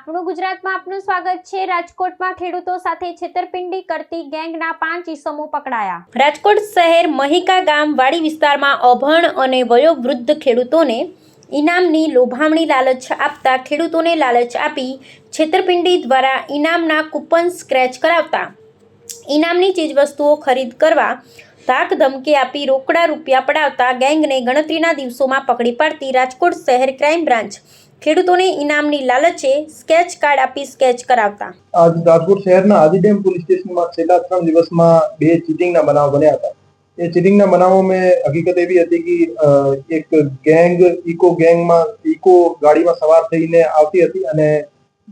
આપણું ગુજરાતમાં આપનું સ્વાગત છે। રાજકોટમાં ખેડૂતો સાથે છેતરપિંડી કરતી ગેંગના 5 ઈસમો પકડાયા। રાજકોટ શહેર મહિકા ગામ વાડી વિસ્તારમાં અભણ અને વયોવૃદ્ધ ખેડૂતોને ઇનામની લોભામણી લાલચ આપતા ખેડૂતોને લાલચ આપી છેતરપિંડી દ્વારા ઇનામના કૂપન સ્ક્રેચ કરાવતા ઇનામની ચીજવસ્તુઓ ખરીદ કરવા ધાક ધમકી આપી રોકડા રૂપિયા પડાવતા ગેંગને ગણતરીના દિવસોમાં પકડી પાડતી રાજકોટ શહેર ક્રાઇમ બ્રાન્ચ ખેડૂતોને ઇનામની લાલચે સ્કેચ કાર્ડ આપી સ્કેચ કરાવતા। આજ રાજકોટ શહેરના આદિડેમ પોલીસ સ્ટેશનમાં છેલ્લા 3 દિવસમાં 2 ચીટિંગના બનાવ બન્યા હતા। એ ચીટિંગના બનાવોમાં હકીકત એવી હતી કે એક ગેંગ ઇકો ગાડીમાં સવાર થઈને આવતી હતી અને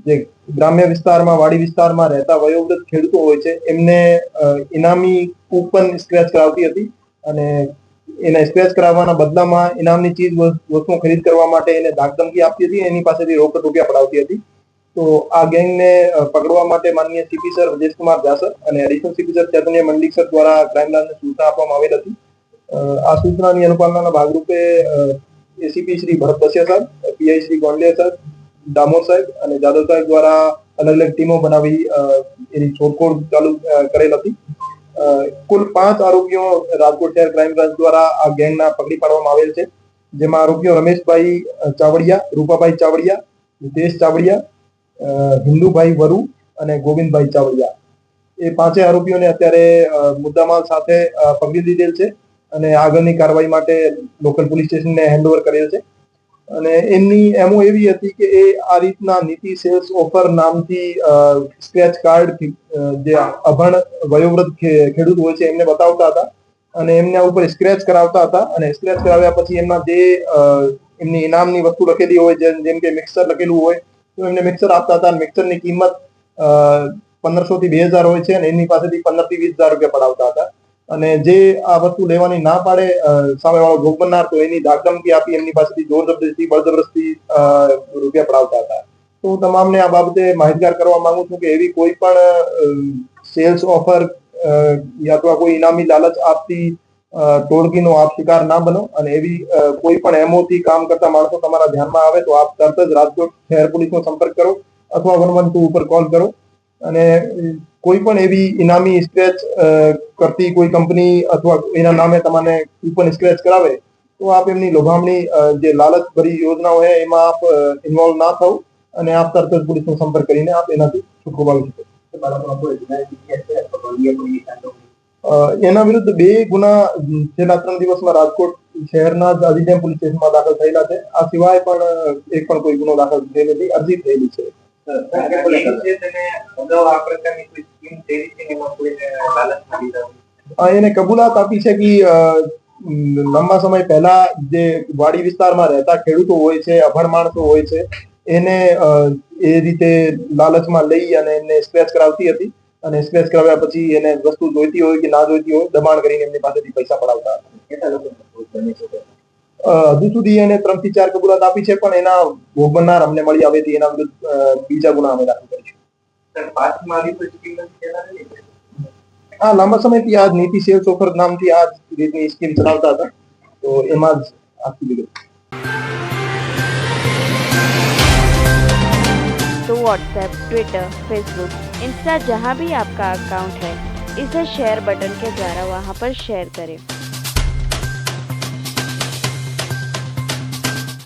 જે ગ્રામ્ય વિસ્તારમાં વાડી વિસ્તારમાં રહેતા વયોવૃદ્ધ ખેડૂતો હોય છે એમને ઇનામી કૂપન સ્ક્રેચ કરાવતી હતી અને એને સ્ક્રેચ કરાવવાના બદલામાં ઇનામની ચીજ વસ્તુઓ ખરીદ કરવા માટે એને ધાકધમકી આપતી હતી, એની પાસેથી રોકડ રૂપિયા પડાવતી હતી। તો આ ગેંગને પકડવા માટે માનનીય સીપી સર રાજેશકુમાર જાસર અને એડિશનલ સીપી સર ચૈતન્ય મંડલિક સર દ્વારા ક્રાઇમ બ્રાન્ચને સૂચના આપવામાં આવેલ હતી। આ સૂચનાની અનુપાલનના ભાગરૂપે એસીપી શ્રી ભરત બસિયા સાહેબ, પીઆઈ શ્રી ગોંડલિયા સાહેબ, દામોર સાહેબ અને જાદવ સાહેબ દ્વારા અલગ અલગ ટીમો બનાવી એની શોધખોળ ચાલુ કરેલ હતી। કુલ 5 આરોપીઓ રાજકોટ શહેર ક્રાઇમ બ્રાન્ચ દ્વારા આ ગેંગના પકડી પાડવામાં આવેલ છે, જેમાં આરોપીઓ રમેશભાઈ ચાવડિયા, રૂપાભાઈ ચાવડિયા, હિતેશ ચાવડિયા, હિન્દુભાઈ વરુ અને ગોવિંદભાઈ ચાવડિયા, એ 5 આરોપીઓને અત્યારે મુદ્દામાલ સાથે પકડી લીધેલ છે અને આગળની કાર્યવાહી માટે લોકલ પોલીસ સ્ટેશનને હેન્ડઓવર કરેલ છે। અને એમની એમઓ એવી હતી કે એ આ રીતના નીતિ સેલ્સ ઓફર નામથી સ્ક્રેચ કાર્ડ જે અભણ વયોવૃદ્ધ ખેડૂત હોય છે એમને બતાવતા હતા અને એમના ઉપર સ્ક્રેચ કરાવતા હતા અને સ્ક્રેચ કરાવ્યા પછી એમના જે એમની ઇનામની વસ્તુ લખેલી હોય જેમ કે મિક્સર લખેલું હોય તો એમને મિક્સર આપતા હતા। મિક્સરની કિંમત 1500 થી 2000 હોય છે અને એમની પાસેથી 15 થી 20000 રૂપિયા પડાવતા હતા અને જે આ વસ્તુ લેવાની ના પાડે સામેવાળો ભોગ બનનાર તો એની ધાકધમકી આપી એમની પાસેથી જોર જબરદસ્તી બળજબરસ્તી રૂપિયા પડાવતા હતા। તો હું તમામને આ બાબતે માહિતગાર કરવા માંગુ છું કે એવી કોઈ પણ સેલ્સ ઓફર યા કોઈ ઇનામી લાલચ આપતી ટોળકીનો આપ શિકાર ના બનો અને એવી કોઈ પણ એમઓથી કામ કરતા માણસો તમારા ધ્યાનમાં આવે તો આપ તરત જ રાજકોટ શહેર પોલીસનો સંપર્ક કરો અથવા 112 ઉપર કોલ કરો અને કોઈ પણ એવી ઇનામી સ્ક્રેચ કરતી કોઈ કંપની અથવા એના નામે તમને કૂપન સ્ક્રેચ કરાવે તો આપ એમની લોભામણી જે લાલચ ભરી યોજનાઓ છે એમાં આપ ઇન્વોલ્વ ના થાવ અને આપ તરત જ પોલીસનો સંપર્ક કરીને આપ એનાથી છૂટકો પામી શકો। એના વિરુદ્ધ 2 ગુના છેલ્લા 3 દિવસમાં રાજકોટ શહેરના જ આદિડેમ પોલીસ સ્ટેશનમાં દાખલ થયેલા છે। આ સિવાય પણ એક પણ કોઈ ગુનો દાખલ થયેલો નથી, અરજી થયેલી છે। એને કબૂલાત આપી છે કે લંબા સમય પહેલા જે વાડી વિસ્તારમાં રહેતા ખેડૂતો હોય છે, અભણ માણસો હોય છે, એને એ રીતે લાલચમાં લઈ અને એમને સ્ક્રેચ કરાવતી હતી અને સ્ક્રેચ કરાવ્યા પછી એને વસ્તુ જોઈતી હોય કે ના જોઈતી હોય દબાણ કરીને એમની પાસેથી પૈસા પડાવતા હતા। હજુ સુધી એને 3 થી 4 કબૂલાત આપી છે પણ એના ભોગ બનનાર અમને મળી આવેથી એના વિરુદ્ધ બીજા ગુના અમે દાખલ કરીશું। હા, લાંબા સમયથી આ નીતિ સેલ્સ ઓફર નામથી આ રીતની સ્કીમ ચલાવતા હતા તો એમાં જ આખી વિગત। तो व्हाट्सएप, ट्विटर, फेसबुक, इंस्टा जहाँ भी आपका अकाउंट है इसे शेयर बटन के द्वारा वहाँ पर शेयर करें।